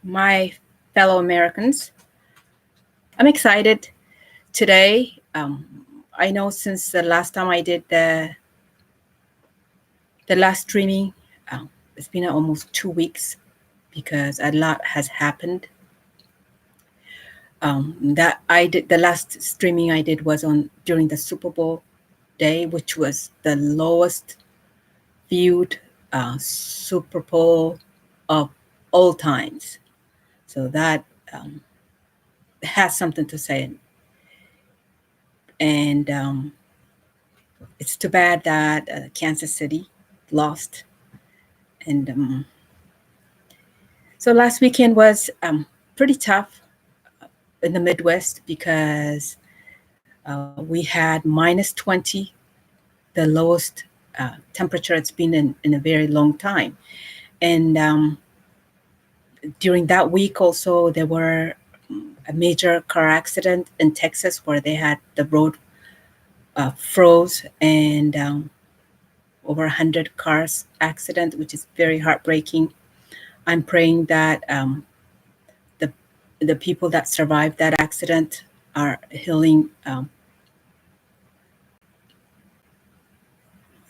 my fellow Americans. I'm excited today. I know since the last time I did the last streaming, it's been almost 2 weeks because a lot has happened. That I did the last streaming I did was on during the Super Bowl day, which was the lowest viewed Super Bowl of all times. So that has something to say. And it's too bad that Kansas City lost. And so last weekend was pretty tough in the Midwest because we had minus 20, the lowest temperature it's been in a very long time. And during that week also, there were a major car accident in Texas where they had the road froze and over 100 cars accident, which is very heartbreaking. I'm praying that the people that survived that accident are healing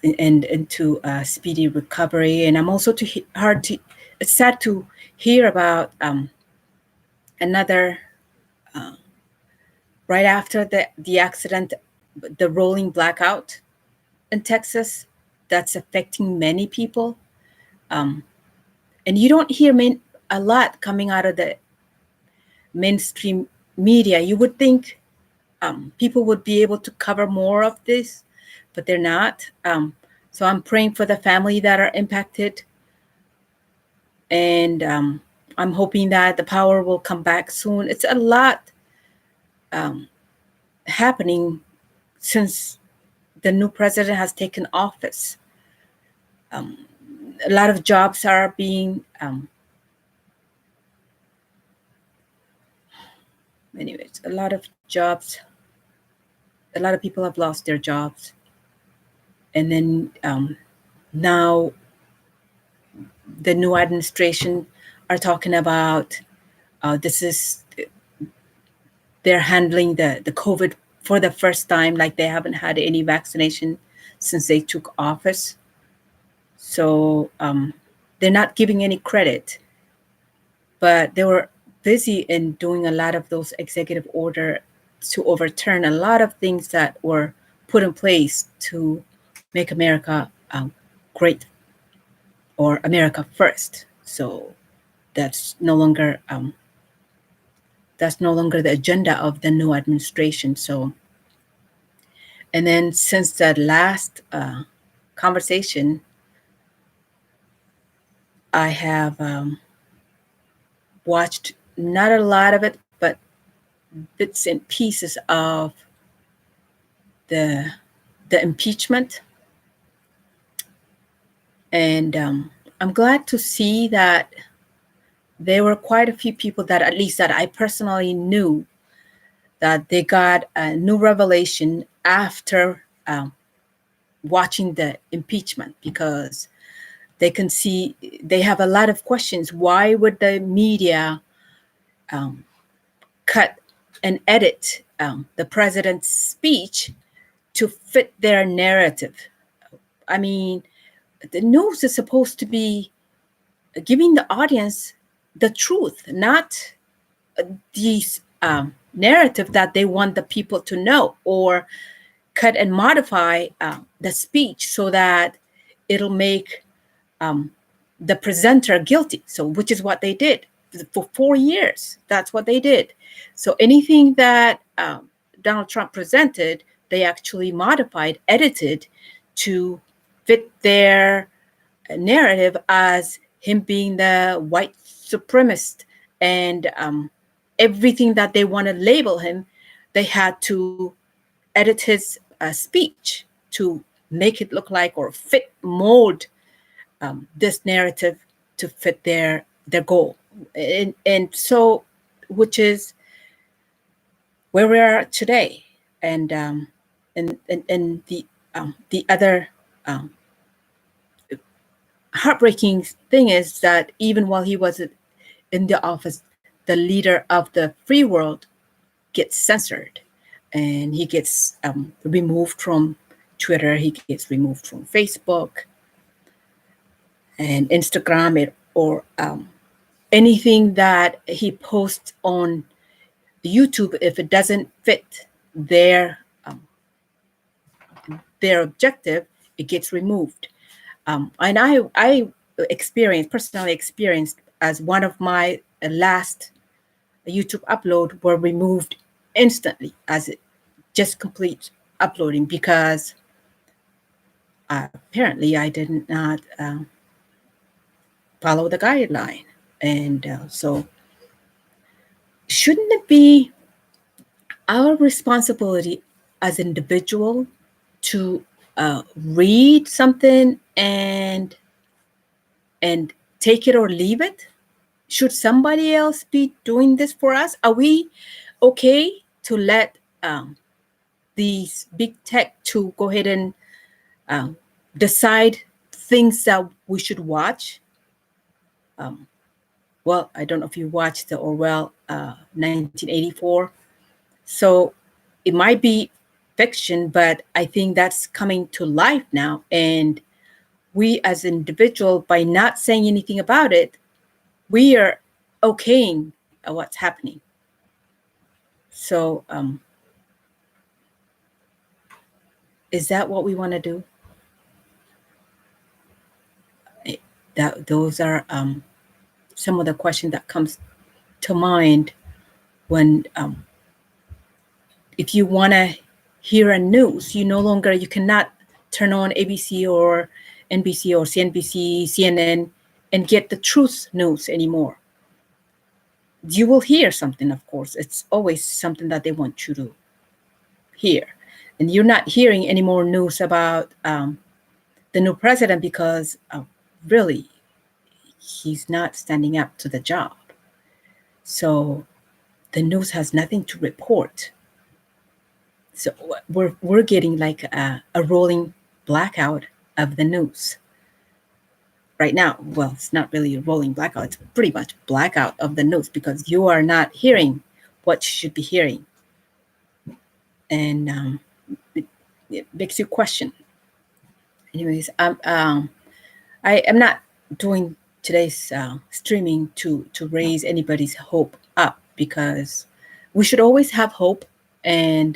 and into speedy recovery. And I'm also it's sad to hear about another right after the accident, the rolling blackout in Texas that's affecting many people. And you don't hear a lot coming out of the mainstream media. You would think people would be able to cover more of this, but they're not. So I'm praying for the family that are impacted. And I'm hoping that the power will come back soon. It's a lot happening since the new president has taken office. A lot of jobs are being anyways, a lot of people have lost their jobs. And then now the new administration are talking about they're handling the COVID for the first time, like they haven't had any vaccination since they took office. So they're not giving any credit, but they were busy in doing a lot of those executive order to overturn a lot of things that were put in place to make America great, or America first. So that's no longer the agenda of the new administration. So, and then since that last conversation, I have watched not a lot of it, but bits and pieces of the impeachment. And I'm glad to see that there were quite a few people that, at least that I personally knew, that they got a new revelation after watching the impeachment, because they can see they have a lot of questions. Why would the media cut and edit the president's speech to fit their narrative? I mean, the news is supposed to be giving the audience the truth, not these narrative that they want the people to know, or cut and modify the speech so that it'll make the presenter guilty. So, which is what they did for 4 years. That's what they did. So anything that Donald Trump presented, they actually modified, edited to fit their narrative as him being the white supremacist, and everything that they want to label him, they had to edit his speech to make it look like, or fit, mold this narrative to fit their goal. And so, which is where we are today. And the other heartbreaking thing is that even while he was in the office, the leader of the free world gets censored, and he gets removed from Twitter, he gets removed from Facebook and Instagram, or anything that he posts on YouTube. If it doesn't fit their objective, it gets removed. And I personally experienced, as one of my last YouTube upload were removed instantly as it just complete uploading, because apparently I did not follow the guideline. And so shouldn't it be our responsibility as individual to read something and take it or leave it? Should somebody else be doing this for us? Are we okay to let these big tech to go ahead and decide things that we should watch? Well, I don't know if you watched the Orwell 1984. So it might be fiction, but I think that's coming to life now. And we as an individual, by not saying anything about it, we are okaying what's happening. So is that what we want to do? Those are some of the questions that comes to mind when if you want to hear a news, you cannot turn on ABC or NBC or CNBC, CNN, and get the truth news anymore. You will hear something, of course. It's always something that they want you to hear. And you're not hearing any more news about the new president, because really, he's not standing up to the job. So the news has nothing to report. So we're getting like a rolling blackout of the news right now. Well, it's not really a rolling blackout. It's pretty much blackout of the news, because you are not hearing what you should be hearing. And it makes you question. Anyways, I am not doing today's streaming to raise anybody's hope up, because we should always have hope, and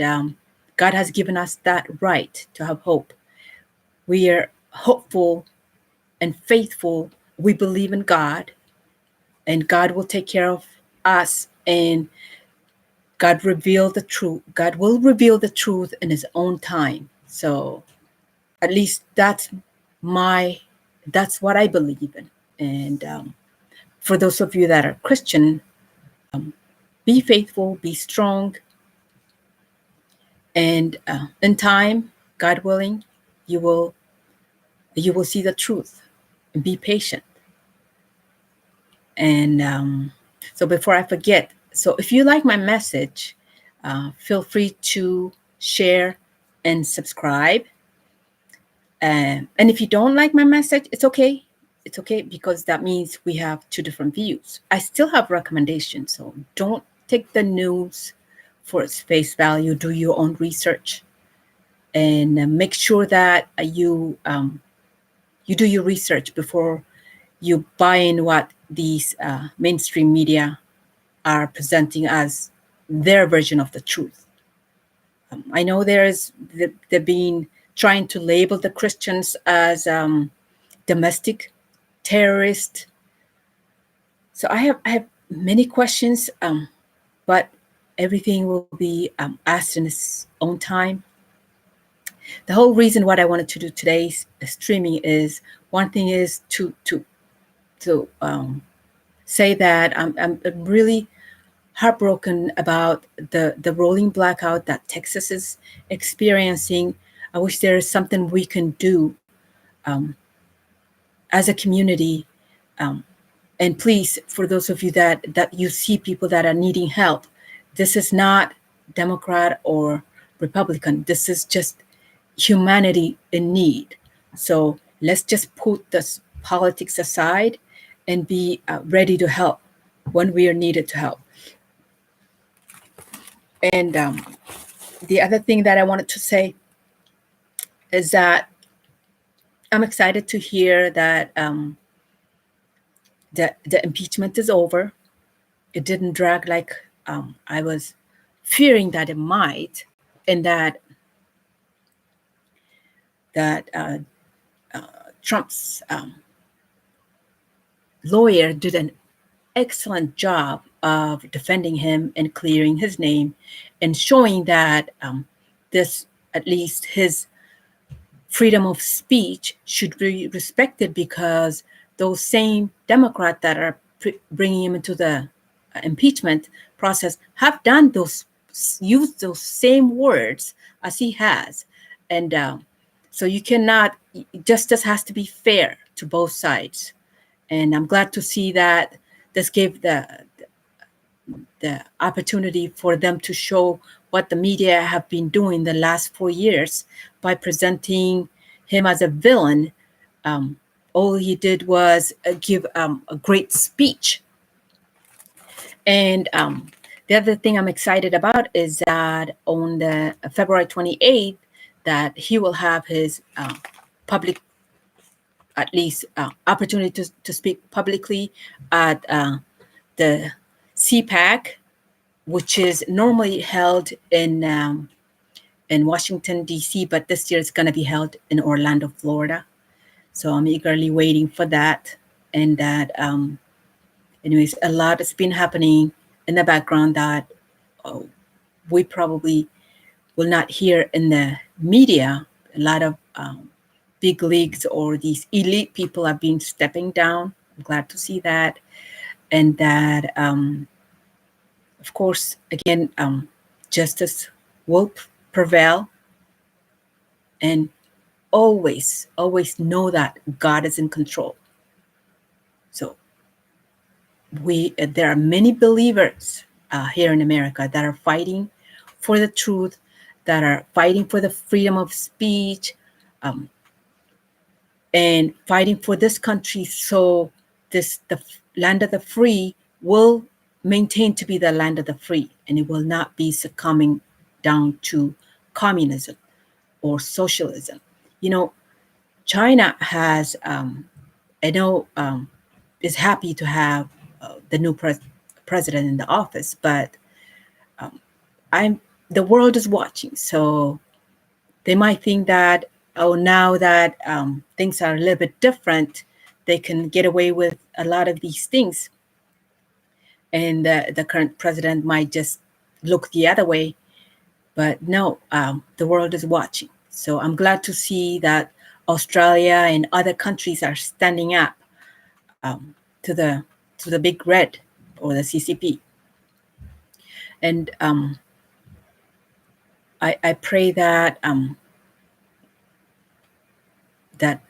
God has given us that right to have hope. We are hopeful and faithful. We believe in God, and God will take care of us, and God will reveal the truth in his own time. So at least that's what I believe in. And for those of you that are Christian, be faithful, be strong, and in time, God willing, you will see the truth. And be patient. And so before I forget, so if you like my message, feel free to share and subscribe. And if you don't like my message, it's okay. It's okay, because that means we have two different views. I still have recommendations, so don't take the news for its face value. Do your own research, and make sure that you do your research before you buy in what these mainstream media are presenting as their version of the truth. I know they've been trying to label the Christians as domestic terrorist. So I have many questions, but everything will be asked in its own time. The whole reason what I wanted to do today's streaming is, one thing is to say that I'm really heartbroken about the rolling blackout that Texas is experiencing. I wish there is something we can do as a community. And please, for those of you that you see people that are needing help, this is not Democrat or Republican. This is just humanity in need. So let's just put this politics aside and be ready to help when we are needed to help. And the other thing that I wanted to say is that I'm excited to hear that the impeachment is over. It didn't drag like I was fearing that it might, and that Trump's lawyer did an excellent job of defending him and clearing his name and showing that this, at least his freedom of speech, should be respected, because those same Democrats that are bringing him into the impeachment process have done used those same words as he has. And so you cannot, justice has to be fair to both sides. And I'm glad to see that this gave the opportunity for them to show what the media have been doing the last 4 years by presenting him as a villain. All he did was give a great speech. And the other thing I'm excited about is that on the February 28th, that he will have his public, at least opportunity to speak publicly at the CPAC, which is normally held in Washington, D.C., but this year it's going to be held in Orlando, Florida. So I'm eagerly waiting for that. And that, anyways, a lot has been happening in the background that we probably will not hear in the media. A lot of big leagues or these elite people have been stepping down. I'm glad to see that. And that, of course, again, justice will prevail. And always, always know that God is in control. So there are many believers here in America that are fighting for the truth, that are fighting for the freedom of speech, and fighting for this country, so the land of the free will maintain to be the land of the free, and it will not be succumbing down to communism or socialism. China has, I know, is happy to have the new president in the office, but the world is watching, so they might think that, oh, now that things are a little bit different, they can get away with a lot of these things, and the current president might just look the other way. But no, the world is watching. So I'm glad to see that Australia and other countries are standing up to the big red, or the CCP. And I pray that that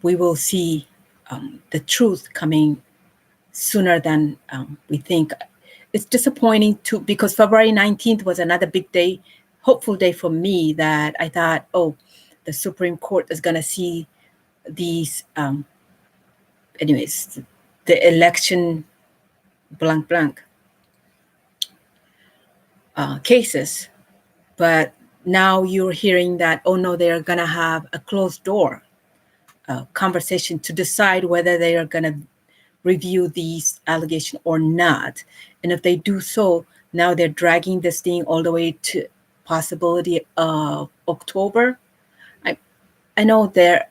we will see the truth coming sooner than we think. It's disappointing too, because February 19th was another big day, hopeful day for me, that I thought, oh, the Supreme Court is going to see these, anyways, the election blank cases. But now you're hearing that, oh no, they're going to have a closed door conversation to decide whether they are going to review these allegations or not. And if they do so, now they're dragging this thing all the way to possibility of October. I know they're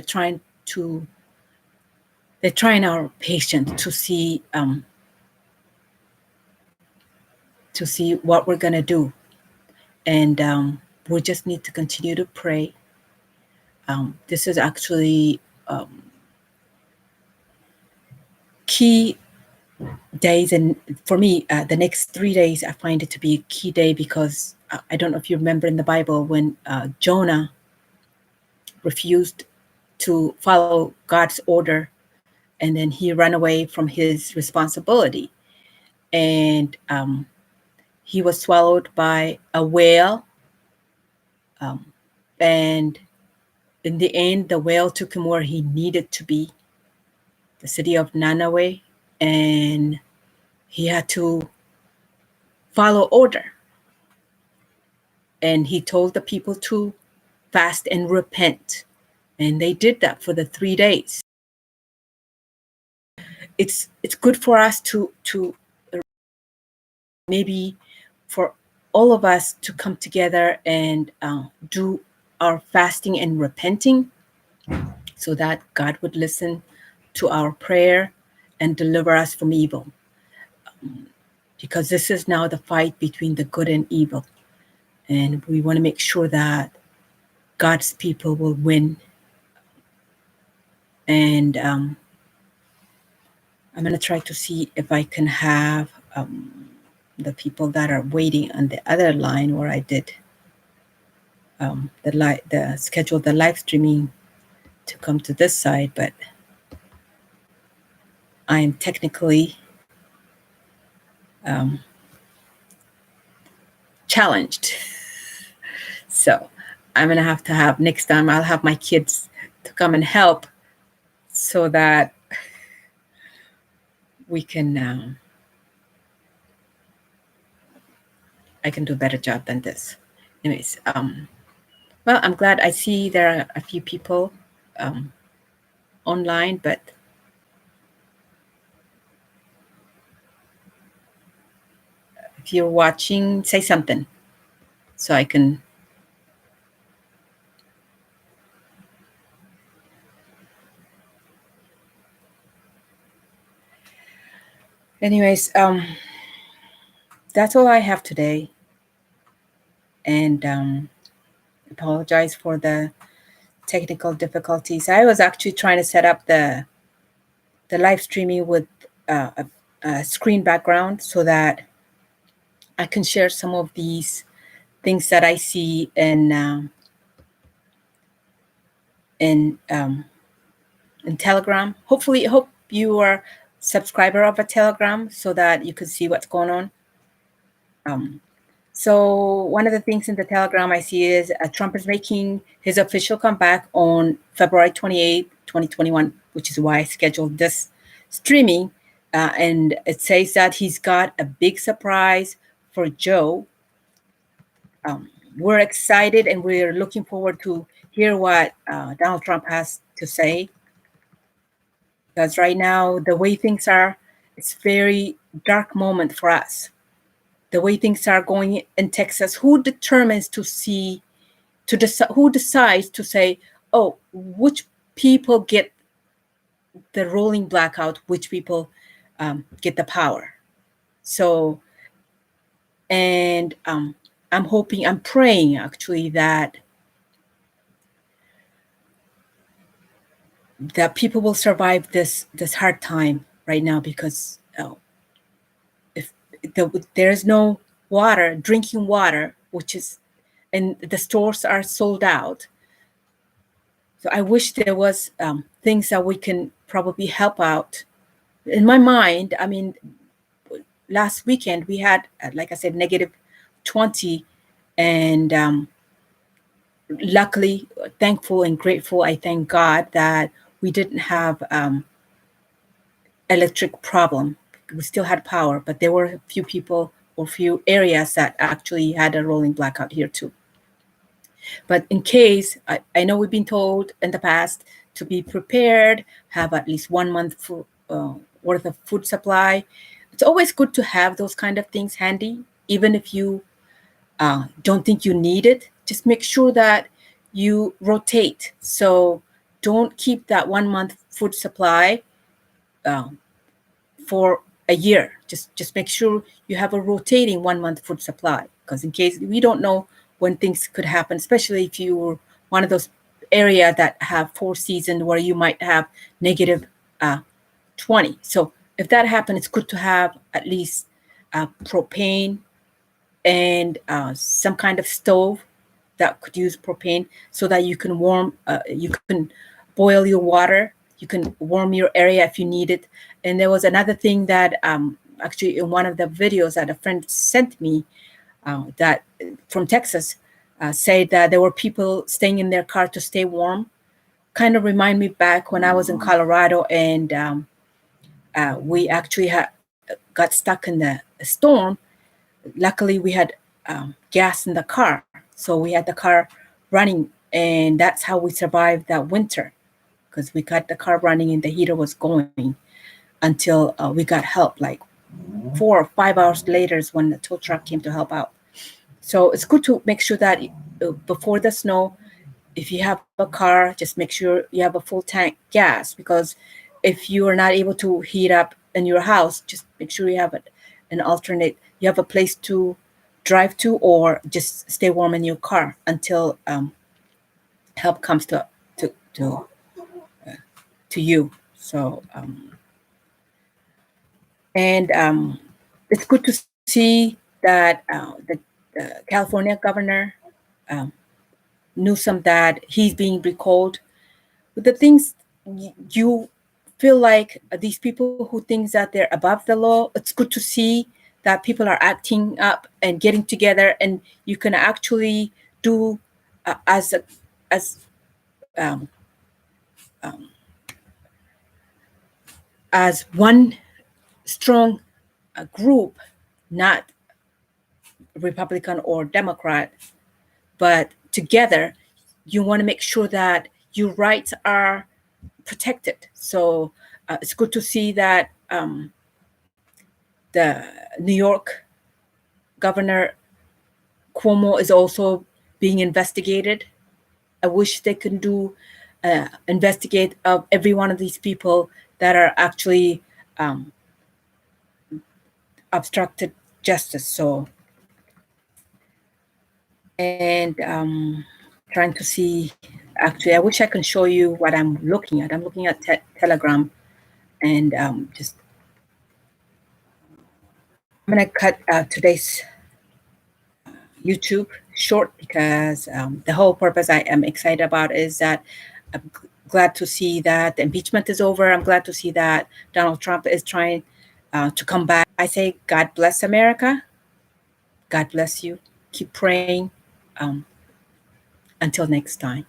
trying our patience to see what we're gonna do, and we just need to continue to pray. This is actually key days, and for me, the next 3 days, I find it to be a key day, because I don't know if you remember in the Bible when Jonah refused to follow God's order, and then he ran away from his responsibility, and he was swallowed by a whale, and in the end, the whale took him where he needed to be. the city of Nineveh, and he had to follow order. And he told the people to fast and repent. And they did that for the 3 days. It's good for us to maybe for all of us to come together and do our fasting and repenting, so that God would listen to our prayer and deliver us from evil. Because this is now the fight between the good and evil. And we want to make sure that God's people will win. And I'm going to try to see if I can have the people that are waiting on the other line where I did schedule the live streaming to come to this side, but I am technically challenged. So I'm going to have next time I'll have my kids to come and help so that we can I can do a better job than this. Anyways, well, I'm glad I see there are a few people online, but if you're watching, say something so I can. Anyways, that's all I have today. And apologize for the technical difficulties. I was actually trying to set up the live streaming with a screen background so that I can share some of these things that I see in Telegram. Hopefully, hope you are subscriber of a Telegram so that you could see what's going on. So one of the things in the Telegram I see is Trump is making his official comeback on February 28, 2021, which is why I scheduled this streaming. And it says that he's got a big surprise for Joe. We're excited and we're looking forward to hear what Donald Trump has to say. Because right now, the way things are, it's very dark moment for us. The way things are going in Texas, who determines who decides to say, oh, which people get the rolling blackout, which people get the power. So, and I'm praying actually that people will survive this hard time right now, because if there's no water, drinking water, and the stores are sold out. So I wish there was things that we can probably help out. In my mind, I mean, last weekend we had, like I said, -20, and luckily, thankful and grateful, I thank God that we didn't have electric problem. We still had power, but there were a few people or few areas that actually had a rolling blackout here too. But in case, I know we've been told in the past to be prepared, have at least 1 month worth of food supply. It's always good to have those kind of things handy, even if you don't think you need it. Just make sure that you rotate. So don't keep that 1 month food supply for a year. Just make sure you have a rotating 1 month food supply, because in case we don't know when things could happen, especially if you're one of those area that have 4 seasons where you might have -20. So if that happens, it's good to have at least propane and some kind of stove that could use propane, so that you can you can boil your water, you can warm your area if you need it. And there was another thing that actually in one of the videos that a friend sent me that from Texas, said that there were people staying in their car to stay warm, kind of remind me back when I was in Colorado, and we actually got stuck in the storm. Luckily, we had gas in the car, so we had the car running, and that's how we survived that winter, because we got the car running and the heater was going until we got help. Like 4 or 5 hours later is when the tow truck came to help out. So it's good to make sure that before the snow, if you have a car, just make sure you have a full tank gas, because if you are not able to heat up in your house, just make sure you have an alternate. You have a place to drive to, or just stay warm in your car until help comes to to to you. So and it's good to see that the California governor um, Newsom, that he's being recalled. But the things you feel like these people who think that they're above the law, it's good to see that people are acting up and getting together, and you can actually do as um, um, as one strong group, not Republican or Democrat, but together, you want to make sure that your rights are protected. So it's good to see that the New York Governor Cuomo is also being investigated. I wish they could do investigate of every one of these people that are actually obstructed justice. So, and trying to see. Actually, I wish I can show you what I'm looking at. I'm looking at Telegram, and just I'm gonna cut today's YouTube short, because the whole purpose I am excited about is that I'm glad to see that the impeachment is over. I'm glad to see that Donald Trump is trying to come back. I say, God bless America. God bless you. Keep praying. Until next time.